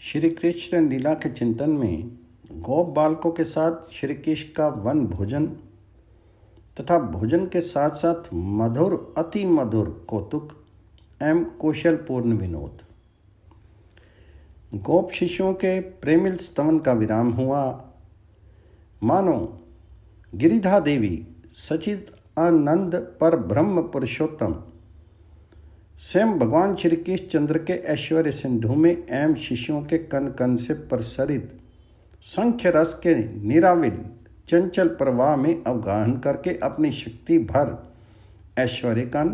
श्री कृष्ण लीला के चिंतन में गोप बालकों के साथ श्री कृष्ण का वन भोजन तथा भोजन के साथ साथ मधुर अति मधुर कौतुक एवं कौशलपूर्ण विनोद। गोप शिष्यों के प्रेमिल स्तवन का विराम हुआ। मानो गिरिधा देवी सचित आनंद पर ब्रह्म पुरुषोत्तम स्वयं भगवान श्री कृष्ण चंद्र के ऐश्वर्य सिंधु में एवं शिष्यों के कण कण से प्रसरित संख्य रस के निराविल चंचल प्रवाह में अवगाहन करके अपनी शक्ति भर ऐश्वर्य कण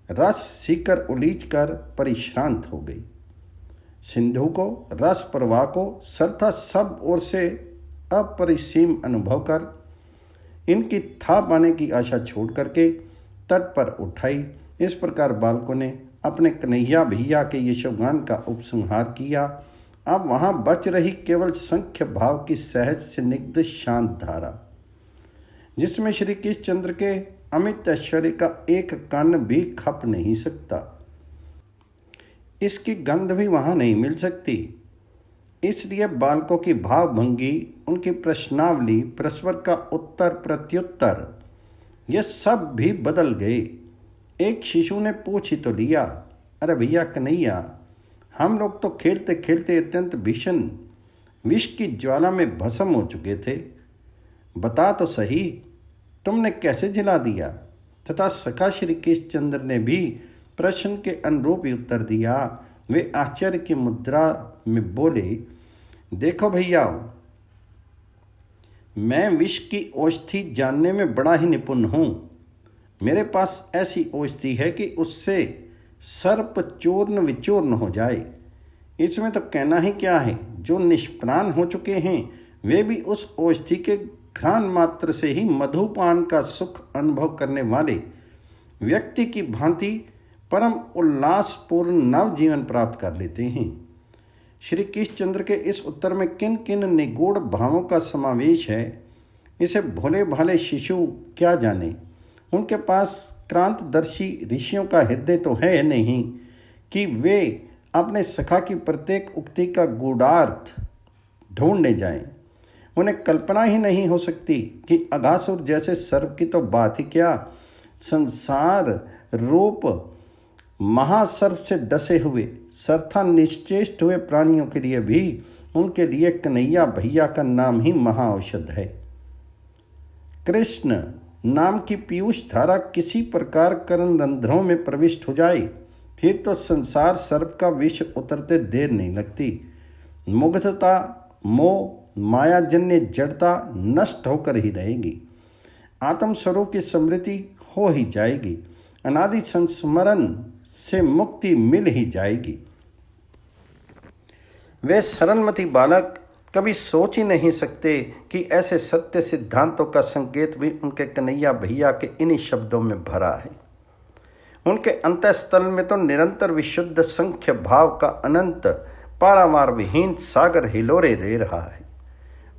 रस सीकर उलीच कर परिश्रांत हो गई। सिंधु को रस प्रवाह को सरथा सब ओर से अपरिसीम अनुभव कर इनकी था पाने की आशा छोड़ करके तट पर उठाई। इस प्रकार बालकों ने अपने कन्हैया भैया के यशोगान का उपसंहार किया। अब वहाँ बच रही केवल संख्य भाव की सहज स्निग्ध शांत धारा, जिसमें श्री कृष्ण चंद्र के अमित ऐश्वर्य का एक कण भी खप नहीं सकता। इसकी गंध भी वहाँ नहीं मिल सकती। इसलिए बालकों की भावभंगी, उनकी प्रश्नावली, प्रस्वर का उत्तर प्रत्युत्तर, ये सब भी बदल गए। एक शिशु ने पूछ ही तो लिया, अरे भैया कन्हैया, हम लोग तो खेलते खेलते अत्यंत भीषण विष की ज्वाला में भस्म हो चुके थे। बता तो सही, तुमने कैसे जला दिया? तथा सखा श्री कृष्ण चंद्र ने भी प्रश्न के अनुरूप ही उत्तर दिया। वे आश्चर्य की मुद्रा में बोले, देखो भैया, मैं विष की औषधि जानने में बड़ा ही निपुण हूँ। मेरे पास ऐसी औषधि है कि उससे सर्प चूर्ण विचूर्ण हो जाए। इसमें तो कहना ही क्या है, जो निष्प्राण हो चुके हैं वे भी उस औषधि के घ्राण मात्र से ही मधुपान का सुख अनुभव करने वाले व्यक्ति की भांति परम उल्लासपूर्ण नव जीवन प्राप्त कर लेते हैं। श्री कृष्ण चंद्र के इस उत्तर में किन किन निगूढ़ भावों का समावेश है, इसे भोले भाले शिशु क्या जाने। उनके पास क्रांतदर्शी ऋषियों का हृदय तो है नहीं कि वे अपने सखा की प्रत्येक उक्ति का गूढ़ार्थ ढूंढने जाएं। उन्हें कल्पना ही नहीं हो सकती कि अघासुर जैसे सर्प की तो बात ही क्या, संसार रूप महासर्प से डसे हुए सरथा निश्चेष्ट हुए प्राणियों के लिए भी उनके लिए कन्हैया भैया का नाम ही महाऔषध है। कृष्ण नाम की पीयूष धारा किसी प्रकार कर्ण रंध्रों में प्रविष्ट हो जाए, फिर तो संसार सर्प का विष उतरते देर नहीं लगती। मुग्धता, मोह, मायाजन्य जड़ता नष्ट होकर ही रहेगी। आत्मस्वरूप की स्मृति हो ही जाएगी। अनादि संस्मरण से मुक्ति मिल ही जाएगी। वे सरलमती बालक कभी सोच ही नहीं सकते कि ऐसे सत्य सिद्धांतों का संकेत भी उनके कन्हैया भैया के इन्हीं शब्दों में भरा है। उनके अंतःस्थल में तो निरंतर विशुद्ध संख्य भाव का अनंत पारावार विहीन सागर हिलोरे दे रहा है।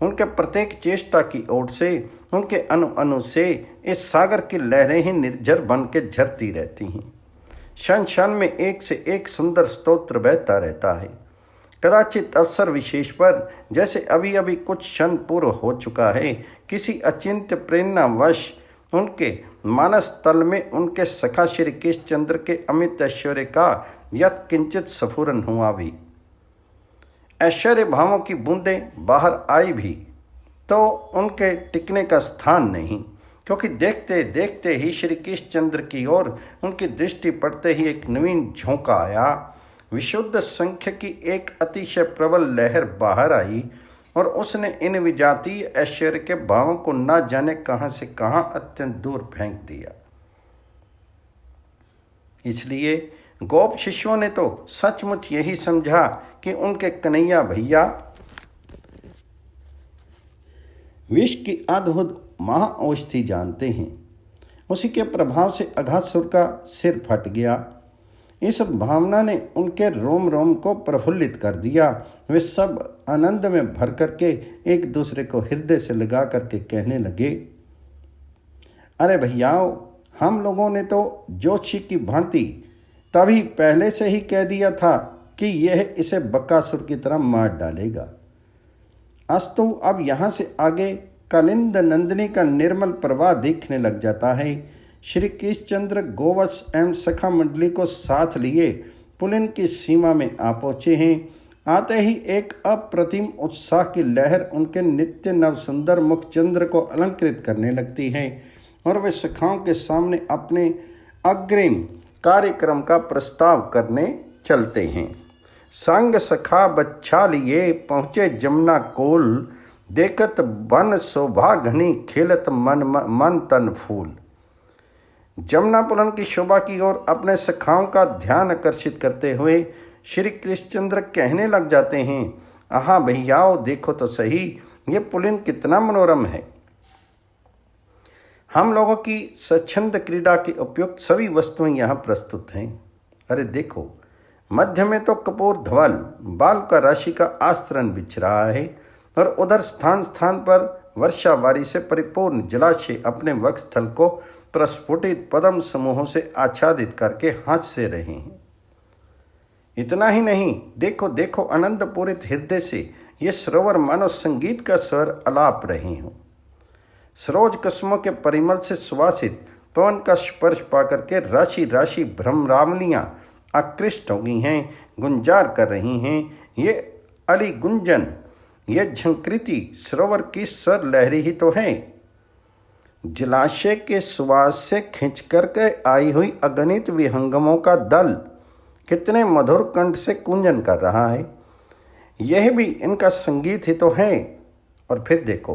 उनके प्रत्येक चेष्टा की ओर से, उनके अणु अणु से इस सागर की लहरें ही निर्झर बन के झरती रहती हैं। क्षण क्षण में एक से एक सुंदर स्तोत्र बहता रहता है। कदाचित अवसर विशेष पर, जैसे अभी अभी कुछ क्षण पूर्व हो चुका है, किसी अचिंत्य प्रेरणावश उनके मानस तल में उनके सखा श्री कृष्ण चंद्र के अमित ऐश्वर्य का यत् किंचित स्फुरन हुआ भी। ऐश्वर्य भावों की बूंदें बाहर आई भी तो उनके टिकने का स्थान नहीं, क्योंकि देखते देखते ही श्री कृष्ण चंद्र की ओर उनकी दृष्टि पड़ते ही एक नवीन झोंका आया। विशुद्ध संख्य की एक अतिशय प्रबल लहर बाहर आई और उसने इन विजातीय ऐश्वर्य के भावों को न जाने कहाँ से कहाँ अत्यंत दूर फेंक दिया। इसलिए गोप शिष्यों ने तो सचमुच यही समझा कि उनके कन्हैया भैया विष की अद्भुत महाऔषधि जानते हैं। उसी के प्रभाव से अघासुर का सिर फट गया। इस भावना ने उनके रोम रोम को प्रफुल्लित कर दिया। वे सब आनंद में भर करके एक दूसरे को हृदय से लगा करके कहने लगे, अरे भैयाओ, हम लोगों ने तो ज्योतिषी की भांति तभी पहले से ही कह दिया था कि यह इसे बकासुर की तरह मार डालेगा। अस्तु अब यहाँ से आगे कालिंद नंदिनी का निर्मल प्रवाह दिखने लग जाता है। श्री कृष्णचंद्र गोवत्स एवं सखा मंडली को साथ लिए पुलिन की सीमा में आ पहुँचे हैं। आते ही एक अप्रतिम उत्साह की लहर उनके नित्य नव सुंदर मुख चंद्र को अलंकृत करने लगती है और वे सखाओं के सामने अपने अग्रिम कार्यक्रम का प्रस्ताव करने चलते हैं। संग सखा बच्छा लिए पहुँचे जमुना कोल, देखत बन शोभा घनी खेलत मन तन फूल। जमुना पुलन की शोभा की ओर अपने सखाओं का ध्यान आकर्षित करते हुए श्री कृष्णचंद्र कहने लग जाते हैं, आहा भैयाओ देखो तो सही, ये पुलिन कितना मनोरम है। हम लोगों की स्वच्छंद क्रीड़ा की उपयुक्त सभी वस्तुएं यहाँ प्रस्तुत हैं। अरे देखो, मध्य में तो कपूर धवल बाल का राशि का आस्तरण बिछ रहा है और उधर स्थान स्थान पर वर्षावारी से परिपूर्ण जलाशय अपने वक्षस्थल को प्रस्फुटित पद्म समूहों से आच्छादित करके हंस से रहे हैं। इतना ही नहीं, देखो देखो आनंद पूरित हृदय से ये सरोवर मानो संगीत का स्वर अलाप रहे हों। सरोज कुसुमों के परिमल से सुवासित पवन का स्पर्श पाकर के राशि राशि भ्रमरावलियाँ आकृष्ट हो गई हैं, गुंजार कर रही हैं। ये अली गुंजन, ये झंकृति सरोवर की स्वर लहरी ही तो है। जलाशय के सुवास से खिंच करके आई हुई अगणित विहंगमों का दल कितने मधुर कंठ से कुंजन कर रहा है। यह भी इनका संगीत ही तो है। और फिर देखो,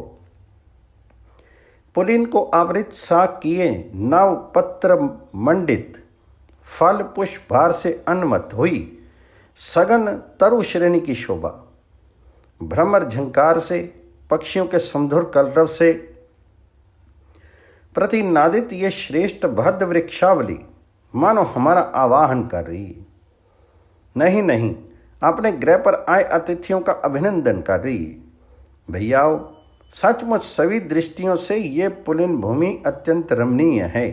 पुलिन को आवृत सा किए नव पत्र मंडित फल पुष्प भार से अन्मत हुई सघन तरु श्रेणी की शोभा, भ्रमर झंकार से पक्षियों के सुमधुर कलरव से प्रतिनादित ये श्रेष्ठ भद्र वृक्षावली मानो हमारा आवाहन कर रही है। नहीं नहीं, अपने गृह पर आए अतिथियों का अभिनंदन कर रही है। भैयाओ, सचमुच सभी दृष्टियों से ये पुलिन भूमि अत्यंत रमणीय है।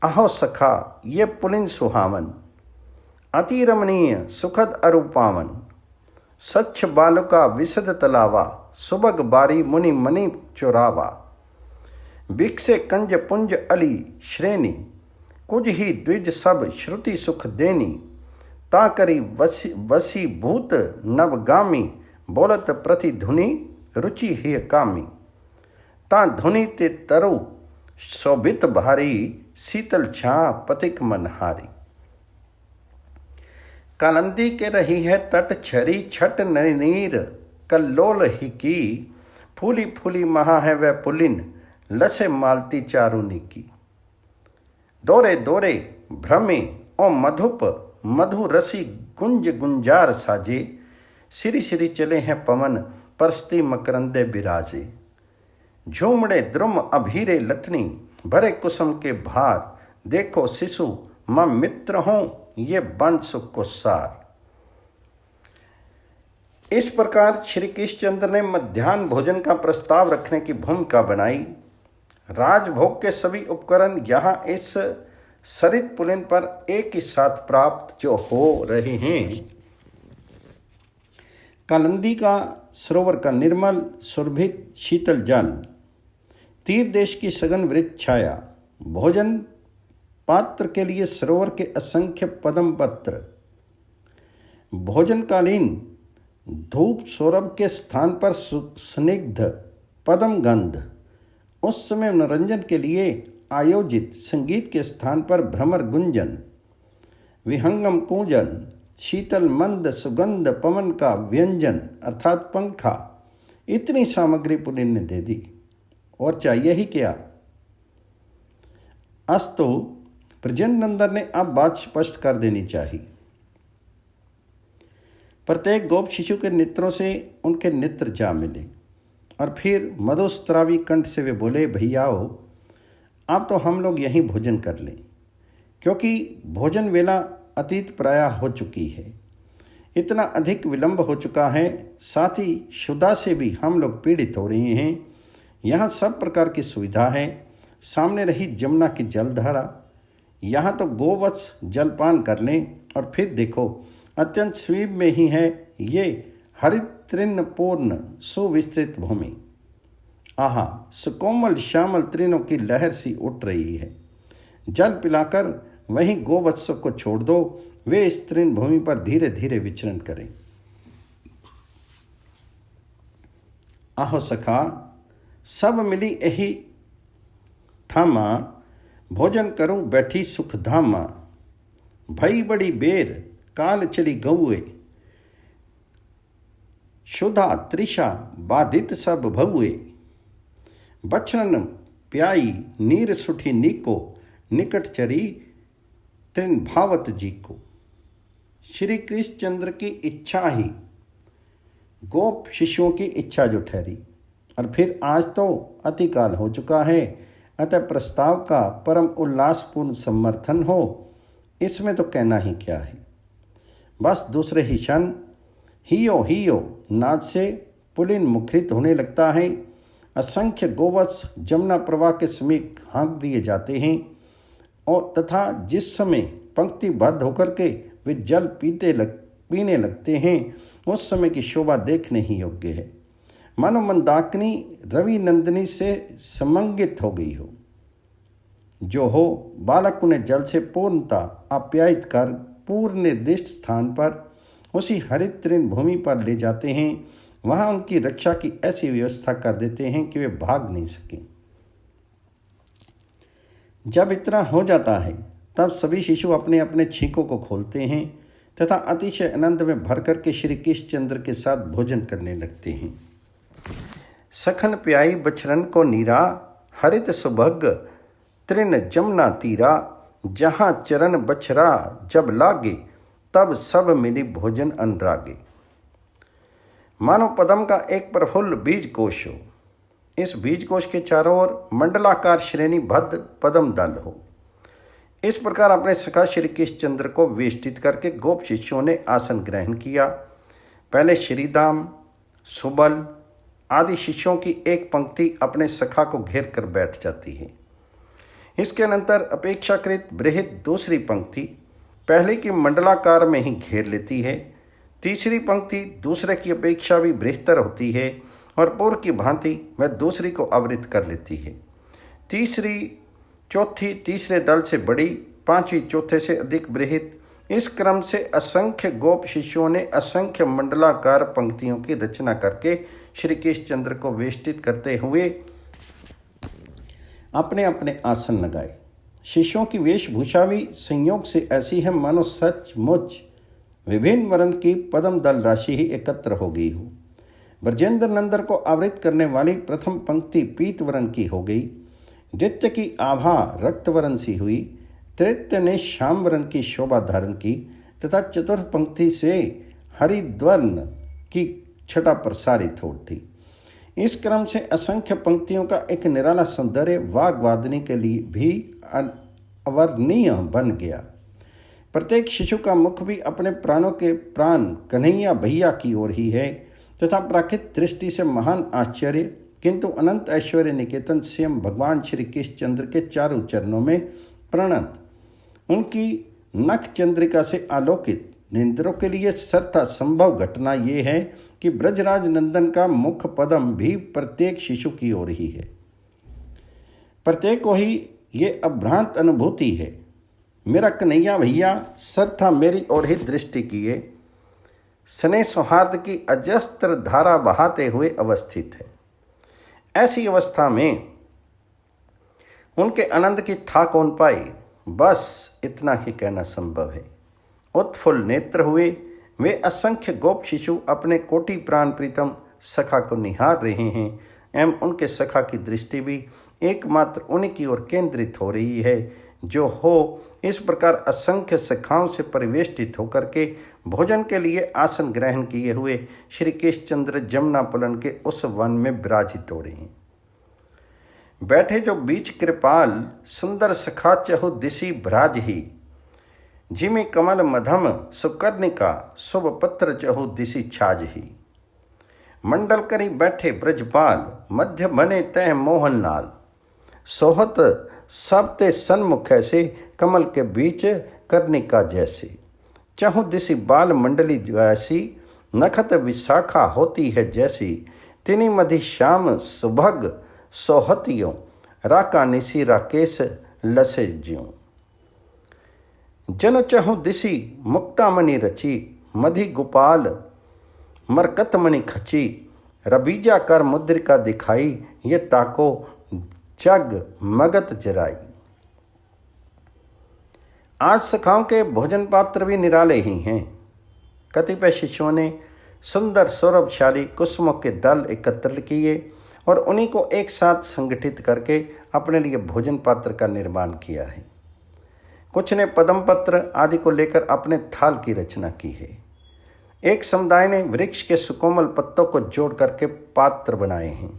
अहो सखा, ये पुलिन सुहावन, अति रमणीय सुखद अरूपावन, स्वच्छ बालुका विशद तलावा, सुबग बारी मुनि मणि चोरावा, बिकसे कंज पुंज अली श्रेणी, कुछ ही द्विज सब श्रुति सुख देनी, ता करी वसी भूत नवगामी, बोलत प्रतिधुनि रुचि ही कामी, ता धुनि ते तरु शोभित भारी, शीतल छा पथिक मनहारी। कालंदी के रही है तट छरी छट नीर, कल्लोल ही की, फूली फूली महा है वह पुलिन, लसे मालती चारुनी की। दोरे दोरे भ्रमे ओ मधुप मधु रसी गुंज गुंजार साजे, सिरी सिरी चले हैं पवन परस्ती मकरंदे बिराजे, झूमड़े द्रुम अभीरे लथनी, भरे कुसुम के भार, देखो शिशु माँ मित्र हों ये बंद सुख को सार। इस प्रकार श्री कृष्णचंद्र ने मध्याह्न भोजन का प्रस्ताव रखने की भूमिका बनाई। राजभोग के सभी उपकरण यहाँ इस सरित पुलिन पर एक ही साथ प्राप्त जो हो रहे हैं। कालिंदी का सरोवर का निर्मल सुरभित शीतल जल, तीर देश की सघन वृक्ष छाया, भोजन पात्र के लिए सरोवर के असंख्य पद्म पत्र, भोजनकालीन धूप सौरभ के स्थान पर स्निग्ध पद्म गंध, उस समय मनोरंजन के लिए आयोजित संगीत के स्थान पर भ्रमर गुंजन, विहंगम कूंजन, शीतल मंद सुगंध पवन का व्यंजन अर्थात पंखा, इतनी सामग्री पुलिन ने दे दी। और चाहिए ही क्या। अस्तु ब्रजेंद्रनंदन ने अब बात स्पष्ट कर देनी चाहिए। प्रत्येक गोप शिशु के नेत्रों से उनके नेत्र जा मिले और फिर मधुस्त्रावी कंठ से वे बोले, भैयाओ अब तो हम लोग यहीं भोजन कर लें, क्योंकि भोजन वेला अतीत प्रायः हो चुकी है। इतना अधिक विलंब हो चुका है, साथ ही क्षुधा से भी हम लोग पीड़ित हो रहे हैं। यहाँ सब प्रकार की सुविधा है। सामने रही जमुना की जलधारा, यहाँ तो गोवत्स जलपान कर लें और फिर देखो, अत्यंत समीप में ही है ये हरित तृणपूर्ण सुविस्तृत भूमि। आहा, सुकोमल श्यामल तृणों की लहर सी उठ रही है। जल पिलाकर वहीं गोवत्सों को छोड़ दो, वे इस तृण भूमि पर धीरे धीरे विचरण करें। आहो सखा, सब मिली यही ठामा, भोजन करूं बैठी सुख धामा। भई बड़ी बेर काल चली गौए, शुदा त्रिषा बाधित सब भौए। बचन प्याई नीर सुठी नीको, निकट चरी तृण भावत जी को। श्री कृष्ण चंद्र की इच्छा ही गोप शिष्यों की इच्छा जो ठहरी, और फिर आज तो अतिकाल हो चुका है, अतः प्रस्ताव का परम उल्लासपूर्ण समर्थन हो, इसमें तो कहना ही क्या है। बस दूसरे ही क्षण हियो नाद से पुलिन मुखरित होने लगता है। असंख्य गोवत्स जमुना प्रवाह के समीप हाँक दिए जाते हैं और तथा जिस समय पंक्तिबद्ध होकर के वे जल पीने लगते हैं, उस समय की शोभा देखने ही योग्य है। मानो मंदाकिनी रवि नंदिनी से समंगित हो गई हो। जो हो, बालक उन्हें जल से पूर्णता आप्यायित कर पूर्व निर्दिष्ट स्थान पर उसी हरित तृण भूमि पर ले जाते हैं। वहाँ उनकी रक्षा की ऐसी व्यवस्था कर देते हैं कि वे भाग नहीं सकें। जब इतना हो जाता है, तब सभी शिशु अपने अपने छींकों को खोलते हैं तथा अतिशय आनंद में भर करके श्री कृष्ण चंद्र के साथ भोजन करने लगते हैं। सखन प्याई बछरन को नीरा, हरित सुभग तृण जमुना तीरा। जहाँ चरण बछरा जब लागे, तब सब मिली भोजन अनुरागे। मानो पदम का एक प्रफुल्ल बीज कोश हो, इस बीज कोश के चारों ओर मंडलाकार श्रेणीबद्ध पदम दल हो। इस प्रकार अपने सखा श्री कृष्ण चंद्र को वेष्टित करके गोप शिष्यों ने आसन ग्रहण किया। पहले श्रीदाम, सुबल आदि शिष्यों की एक पंक्ति अपने सखा को घेर कर बैठ जाती है। इसके अनंतर अपेक्षाकृत बृहद दूसरी पंक्ति पहले की मंडलाकार में ही घेर लेती है। तीसरी पंक्ति दूसरे की अपेक्षा भी बृहत्तर होती है और पूर्व की भांति वह दूसरी को आवृत कर लेती है। तीसरी चौथी तीसरे दल से बड़ी, पांचवी चौथे से अधिक बृहद। इस क्रम से असंख्य गोप शिष्यों ने असंख्य मंडलाकार पंक्तियों की रचना करके श्री कृष्ण चंद्र को वेष्टित करते हुए अपने अपने आसन लगाए। शिष्यों की वेशभूषा भी संयोग से ऐसी है मानो सचमुच विभिन्न वर्ण की पद्म दल राशि ही एकत्र हो गई हो। ब्रजेंद्र नंदन को आवृत करने वाली प्रथम पंक्ति पीत वर्ण की हो गई, द्वितीय की आभा रक्त वर्ण सी हुई, तृतीय ने श्याम वर्ण की शोभा धारण की तथा चतुर्थ पंक्ति से हरिद्वर्ण की छटा प्रसारित हो उठी। इस क्रम से असंख्य पंक्तियों का एक निराला सौंदर्य वाग्वादिनी के लिए भी अवर्णनीय बन गया। प्रत्येक शिशु का मुख भी अपने प्राणों के प्राण कन्हैया भैया की ओर ही है तथा प्राकृत दृष्टि से महान आश्चर्य किंतु अनंत ऐश्वर्य निकेतन स्वयं भगवान श्री कृष्ण चंद्र के चारों चरणों में प्रणत उनकी नख चंद्रिका से आलोकित नेत्रों के लिए सर्वथा संभव घटना ये है कि ब्रजराज नंदन का मुख पदम भी प्रत्येक शिशु की ओर ही है। प्रत्येक को ही ये अभ्रांत अनुभूति है, मेरा कन्हैया भैया सर्वथा मेरी ओर ही दृष्टि किए स्नेह सौहार्द की अजस्त्र धारा बहाते हुए अवस्थित है। ऐसी अवस्था में उनके आनंद की था कौन पाई, बस इतना ही कहना संभव है। उत्फुल्ल नेत्र हुए वे असंख्य गोप शिशु अपने कोटि प्राण प्रीतम सखा को निहार रहे हैं एवं उनके सखा की दृष्टि भी एकमात्र उन्हीं की ओर केंद्रित हो रही है। जो हो इस प्रकार असंख्य सखाओं से परिवेष्टित होकर के भोजन के लिए आसन ग्रहण किए हुए श्री कृष्ण चंद्र जमुना पुलन के उस वन में विराजित हो रहे हैं। बैठे जो बीच कृपाल सुंदर सखा चहु दिशि भ्राज ही, जिमि कमल मधम सुकर्णिका शुभ पत्र चहु दिशि छाज ही। मंडल करी बैठे ब्रजपाल, मध्य बने तय मोहन लाल। सोहत सबते सन्मुख ऐसे, कमल के बीच कर्णिका जैसे। चहु दिशि बाल मंडली वैसी, नखत विशाखा होती है जैसी। तिनि मधि श्याम सुभग सोहतियों, राका निसी राकेश लसे ज्यों। जन चहु दिशि मुक्तामणि रची, मधि गोपाल मरकतमणि खची। रबीजा कर मुद्रिका दिखाई, ये ताको जग मगत जराई। आज सखाओं के भोजन पात्र भी निराले ही हैं। कतिपय शिष्यों ने सुंदर सौरभशाली कुसुमों के दल एकत्र किए और उन्हीं को एक साथ संगठित करके अपने लिए भोजन पात्र का निर्माण किया है। कुछ ने पद्म पत्र आदि को लेकर अपने थाल की रचना की है। एक समुदाय ने वृक्ष के सुकोमल पत्तों को जोड़ करके पात्र बनाए हैं।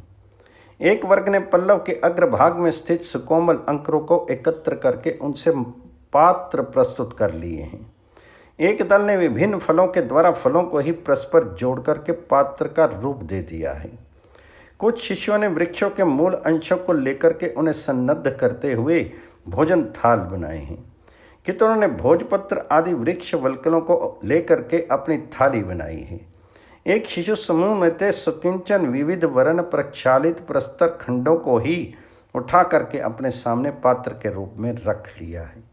एक वर्ग ने पल्लव के अग्रभाग में स्थित सुकोमल अंकुरों को एकत्र करके उनसे पात्र प्रस्तुत कर लिए हैं। एक दल ने विभिन्न फलों के द्वारा फलों को ही परस्पर जोड़ करके पात्र का रूप दे दिया है। कुछ शिष्यों ने वृक्षों के मूल अंशों को लेकर के उन्हें सन्नद्ध करते हुए भोजन थाल बनाए हैं। कितनों ने भोजपत्र आदि वृक्ष वल्कलों को लेकर के अपनी थाली बनाई है। एक शिशु समूह में ते सुकिंचन विविध वर्ण प्रक्षालित प्रस्तर खंडों को ही उठा करके अपने सामने पात्र के रूप में रख लिया है।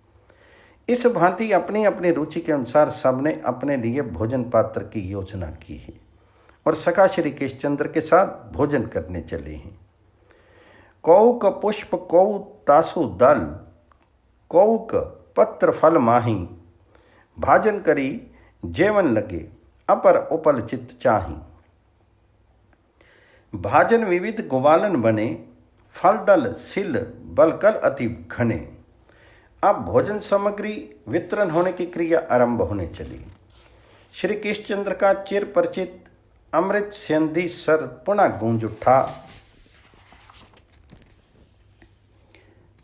इस भांति अपनी अपनी रुचि के अनुसार सबने अपने लिए भोजन पात्र की योजना की है और सखा श्री केशचंद्र के साथ भोजन करने चले हैं। कौक पुष्प कौ तासु दल, कौक पत्र फल माही। भाजन करी जेवन लगे, अपर उपल चित्त चाही। भाजन विविध गोवालन बने, फल दल सिल बलकल अति घने। अब भोजन सामग्री वितरण होने की क्रिया आरंभ होने चली। श्री केशचंद्र का चिर परिचित अमृत सेंधी सर पुनः गूंज उठा।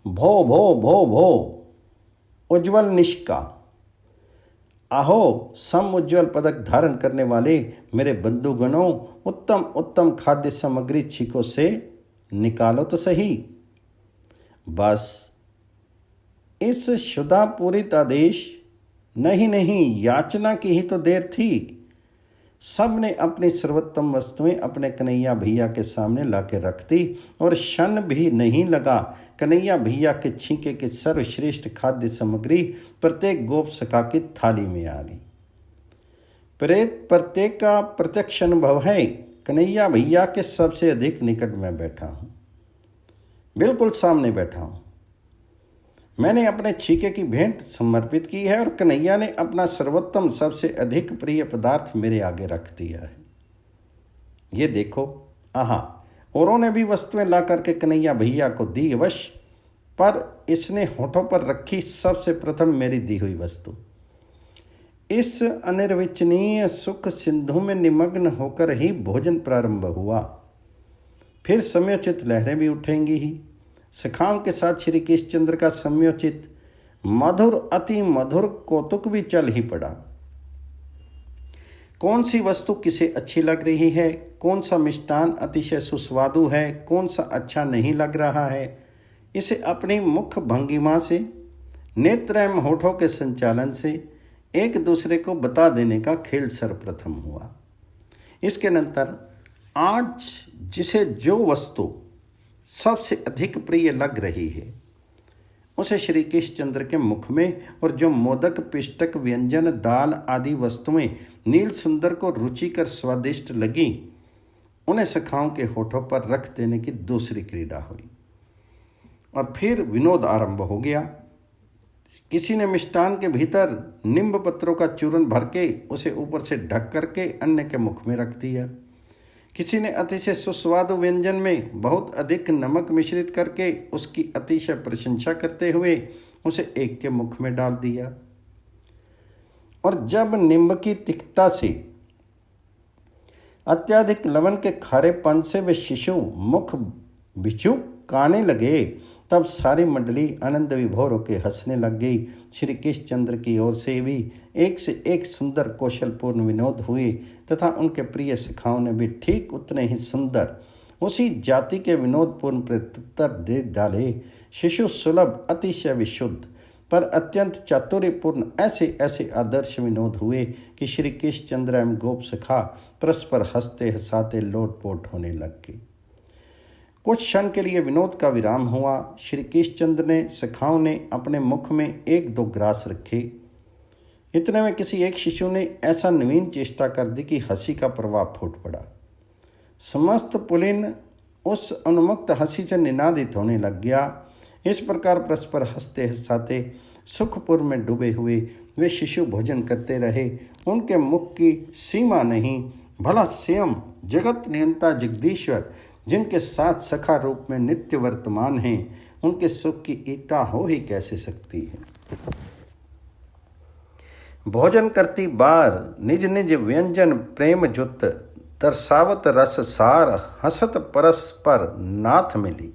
भो भो भो भो उज्ज्वल निष्का, आहो सम उज्ज्वल पदक धारण करने वाले मेरे बंधुगणों, उत्तम उत्तम खाद्य सामग्री छीकों से निकालो तो सही। बस इस शुदा पूरित आदेश, नहीं याचना की ही तो देर थी। सब ने अपनी सर्वोत्तम वस्तुएं अपने कन्हैया भैया के सामने लाके रख दी और क्षण भी नहीं लगा कन्हैया भैया के छींके की सर्वश्रेष्ठ खाद्य सामग्री प्रत्येक गोप सखा की थाली में आ गई। प्रत्येक का प्रत्यक्ष अनुभव है। कन्हैया भैया के सबसे अधिक निकट में बैठा हूँ, बिल्कुल सामने बैठा हूँ। मैंने अपने छीके की भेंट समर्पित की है और कन्हैया ने अपना सर्वोत्तम सबसे अधिक प्रिय पदार्थ मेरे आगे रख दिया है। ये देखो। आहा, औरों ने भी वस्तुएं ला करके कन्हैया भैया को दी अवश्य, पर इसने होठों पर रखी सबसे प्रथम मेरी दी हुई वस्तु। इस अनिर्वचनीय सुख सिंधु में निमग्न होकर ही भोजन प्रारंभ हुआ। फिर समयोचित लहरें भी उठेंगी ही। सखाओं के साथ श्री केशचंद्र का समयोचित मधुर अति मधुर कौतुक भी चल ही पड़ा। कौन सी वस्तु किसे अच्छी लग रही है, कौन सा मिष्टान अतिशय सुस्वादु है, कौन सा अच्छा नहीं लग रहा है, इसे अपनी मुख भंगिमा से, नेत्र एवं होठों के संचालन से एक दूसरे को बता देने का खेल सर्वप्रथम हुआ। इसके नंतर आज जिसे जो वस्तु सबसे अधिक प्रिय लग रही है उसे श्री केशचंद्र के मुख में, और जो मोदक पिष्टक व्यंजन दाल आदि वस्तुएं नील सुंदर को रुचिकर स्वादिष्ट लगी, उन्हें सखाओं के होठों पर रख देने की दूसरी क्रीड़ा हुई। और फिर विनोद आरंभ हो गया। किसी ने मिष्टान के भीतर निम्ब पत्रों का चूर्ण भर के उसे ऊपर से ढक करके अन्य के मुख में रख दिया। किसी ने अतिशय सुस्वादु व्यंजन में बहुत अधिक नमक मिश्रित करके उसकी अतिशय प्रशंसा करते हुए उसे एक के मुख में डाल दिया। और जब नींब की तिक्तता से, अत्यधिक लवण के खारेपन से वे शिशु मुख बिचुकाने लगे, तब सारी मंडली आनंद विभोर होकर हंसने लग गई। श्री केशचंद्र की ओर से भी एक से एक सुंदर कौशलपूर्ण विनोद हुए तथा उनके प्रिय सखाओं ने भी ठीक उतने ही सुंदर, उसी जाति के विनोदपूर्ण प्रत्युत्तर दे डाले। शिशु सुलभ अतिशय विशुद्ध पर अत्यंत चातुर्यपूर्ण ऐसे ऐसे आदर्श विनोद हुए कि श्री कृष्णचंद्र एवं गोप सखा परस्पर हंसते हंसाते लोटपोट होने लग गए। कुछ क्षण के लिए विनोद का विराम हुआ। श्री कृष्णचंद्र ने सखाओं ने अपने मुख में एक दो ग्रास रखे। इतने में किसी एक शिशु ने ऐसा नवीन चेष्टा कर दी कि हंसी का प्रवाह फूट पड़ा। समस्त पुलिन उस उन्मुक्त हंसी से निनादित होने लग गया। इस प्रकार परस्पर हंसते हंसाते सुखपुर में डूबे हुए वे शिशु भोजन करते रहे। उनके मुख की सीमा नहीं, भला स्वयं जगत नियंता जगदीश्वर जिनके साथ सखा रूप में नित्य वर्तमान हैं, उनके सुख की एकता हो ही कैसे सकती है। भोजन करती बार निज निज व्यंजन प्रेम जुत दर्शावत रस सार हसत परस्पर नाथ मिली।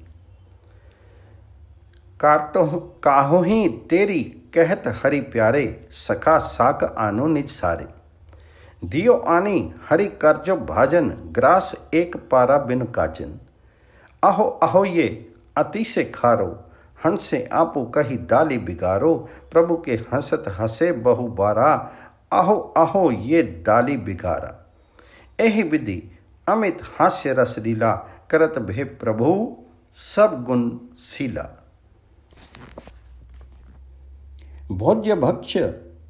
काहो ही तेरी कहत हरि प्यारे सखा साक आनो निज सारे। दियो आनी हरि करजो भाजन ग्रास एक पारा बिन काजन। अहो अहो ये अति से खारो हंसे आपो कही दाली बिगारो। प्रभु के हंसत हंसे बहु बारा अहो अहो ये दाली बिगारा। एहि विधि अमित हास्य रस लीला करत भे प्रभु सब गुण सीला। भोज्य भक्ष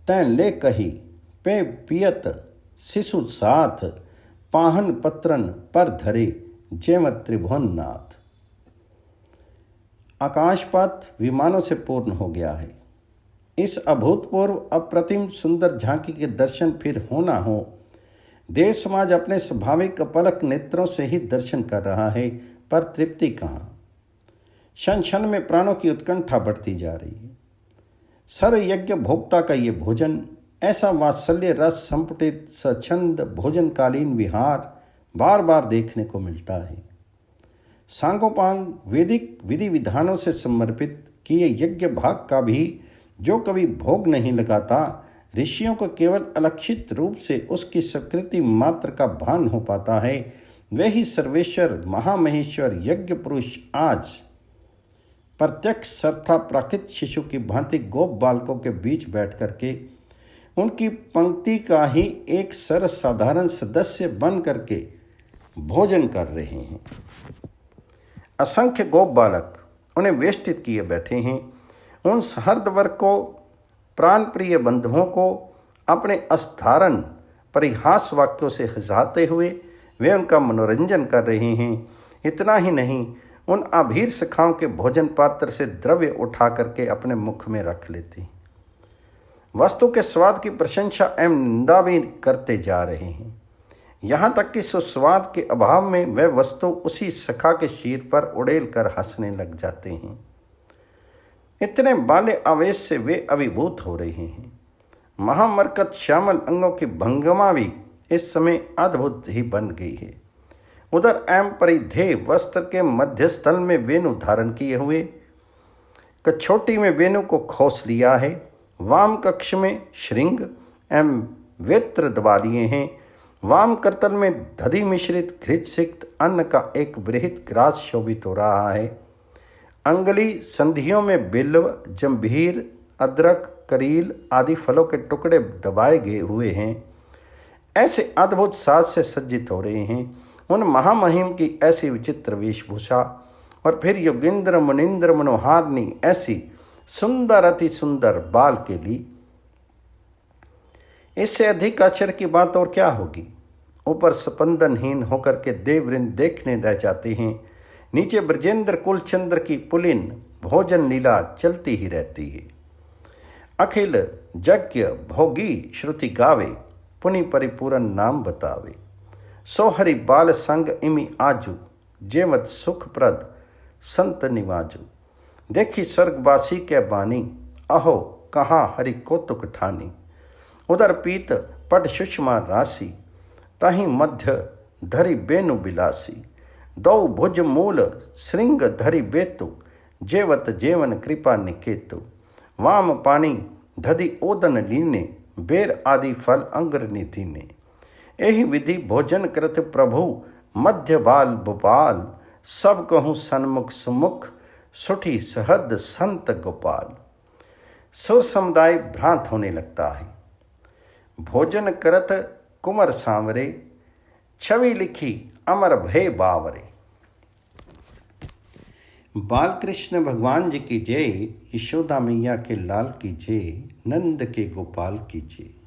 तैं ले कही पे पियत शिशु साथ पाहन पत्रन पर धरे जेम त्रिभुवन नाथ। आकाशपथ विमानों से पूर्ण हो गया है। इस अभूतपूर्व अप्रतिम सुंदर झांकी के दर्शन फिर होना हो। देश समाज अपने स्वाभाविक अपलक नेत्रों से ही दर्शन कर रहा है, पर तृप्ति कहाँ। क्षण क्षण में प्राणों की उत्कंठा बढ़ती जा रही है। सर्व यज्ञ भोक्ता का ये भोजन, ऐसा वात्सल्य रस संपुटित स्वच्छंद भोजनकालीन विहार बार बार देखने को मिलता है। सांगोपांग वैदिक विधि विधानों से समर्पित किए यज्ञ भाग का भी जो कभी भोग नहीं लगाता, ऋषियों को केवल अलक्षित रूप से उसकी स्वीकृति मात्र का भान हो पाता है। वही सर्वेश्वर महामहेश्वर यज्ञ पुरुष आज प्रत्यक्ष सर्था प्राकृत शिशु की भांति गोप बालकों के बीच बैठ करके उनकी पंक्ति का ही एक सर्वसाधारण सदस्य बन करके भोजन कर रहे हैं। असंख्य गोप बालक उन्हें वेष्टित किए बैठे हैं। उन सहर्द वर्ग को, प्राण प्रिय बंधुओं को अपने असाधारण परिहास वाक्यों से हंसाते हुए वे उनका मनोरंजन कर रहे हैं। इतना ही नहीं, उन अभीर सखाओं के भोजन पात्र से द्रव्य उठा करके अपने मुख में रख लेते हैं। वस्तु के स्वाद की प्रशंसा एवं निंदा भी करते जा रहे हैं। यहाँ तक कि सुस्वाद के अभाव में वह वस्तु उसी सखा के शीर पर उड़ेल कर हंसने लग जाते हैं। इतने बाले आवेश से वे अभिभूत हो रहे हैं। महामरकत श्यामल अंगों की भंगिमा भी इस समय अद्भुत ही बन गई है। उधर एम परिधेय वस्त्र के मध्यस्थल में वेणु धारण किए हुए, कछोटी में वेणु को खोस लिया है। वाम कक्ष में श्रृंग एवं वेत्र दबा लिए हैं। वाम करतल में दधि मिश्रित घृतसिक्त अन्न का एक बृहत ग्रास शोभित हो रहा है। अंगुली संधियों में बिल्व, जंभीर, अदरक, करील आदि फलों के टुकड़े दबाए गए हुए हैं। ऐसे अद्भुत साज से सज्जित हो रहे हैं। उन महामहिम की ऐसी विचित्र वेशभूषा और फिर योगेंद्र मुनिंद्र मनोहारनी ऐसी सुंदर अति सुंदर बाल के लिए, इससे अधिक आश्चर्य की बात और क्या होगी। ऊपर स्पंदनहीन होकर के देववृंद देखने रह जाते हैं। नीचे ब्रजेंद्र कुलचंद्र की पुलिन भोजन लीला चलती ही रहती है। अखिल यज्ञ भोगी श्रुति गावे, पुनि परिपूरन नाम बतावे। सोहरि बाल संग इमि आजू, जेमत सुखप्रद संत निवाजू। देखी स्वर्गवासी के बानी, अहो कहाँ हरि कौतुक ठानी। उधर पीत पट सुषमा राशि, तहीं मध्य धरि बेनु बिलासी। दौ भुज मूल श्रृंग धरि बेतु, जेवत जेवन कृपा निकेतु। वाम पानी धदि ओदन लीने, बेर आदि फल अंग्र निधीने। यही विधि भोजन करत प्रभु मध्य बाल भोपाल, सब कहूँ सन्मुख सुमुख, सुठी सहद संत गोपाल। सुर समुदाय भ्रांत होने लगता है। भोजन करत कुंवर सांवरे, छवि लिखी अमर भय बावरे। बाल कृष्ण भगवान जी की जय, यशोदा मैया के लाल की जय, नंद के गोपाल की जय।